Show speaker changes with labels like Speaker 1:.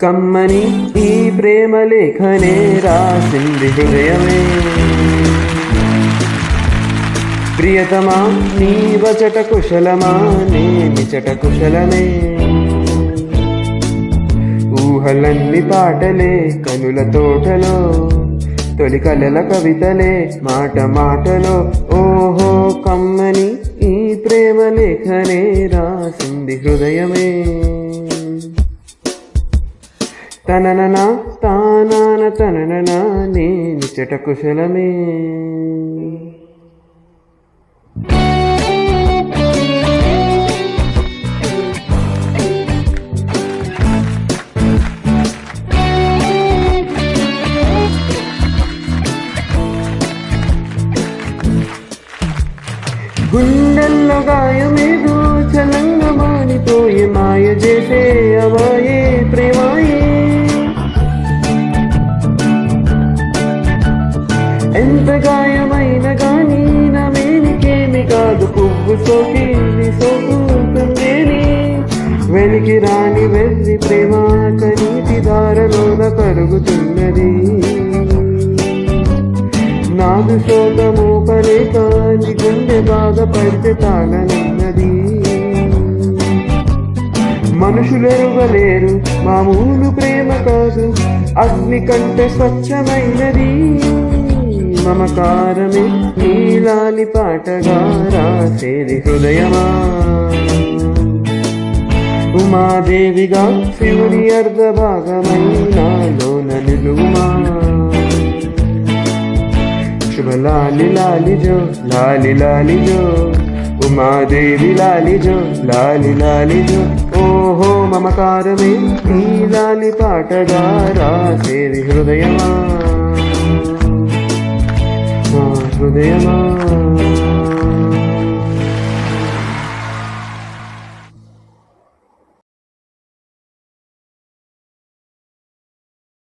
Speaker 1: కమ్మని ఈ ప్రేమ లేఖనే రాసింది హృదయమే. ప్రియతమా నీ వచట కుశలమా నేనిచట కుశలమే. ఊహలన్ని పాటలే కనుల తోటలో, తొలి కలల కవితలే మాట మాటలో. ఓహో కమ్మని ఈ ప్రేమ లేఖనే రాసింది హృదయమే. తననన తానాన తననన నేనిచట కుశలమే. గుండెల్లో గాయమేదో చలంగా మానిపోయే, మాయ చేసే అవాయే ప్రేమాయే. ఎంత గాయమైన గానీ నా మేనికేమి కాదు, పువ్వు సోకి సోకుతుందేని. వెలికి రాని వెళ్ళి ప్రేమ కనీటి దారలోన కరుగుతున్నది. నాదు శోకము పలేక నీ గుండె బాధపడితే తాళనున్నది. మనుషులెరుగలేరు మామూలు ప్రేమ కాదు, అగ్ని కంటే స్వచ్ఛమైనది. మమకారమే నీలాలి పాటగా రాసేది హృదయమా. ఉమాదేవిగా శివుని అర్ధ భాగమైనాలోన నిలువుమా. శుభ లాలి లాలి జో లాలి లాలి జో, ఉమాదేవి లాలి జో లాలి లాలి జో. ఓహో మమకారమే నీలాలి పాటగా రాసేది హృదయమా. హృదయమా.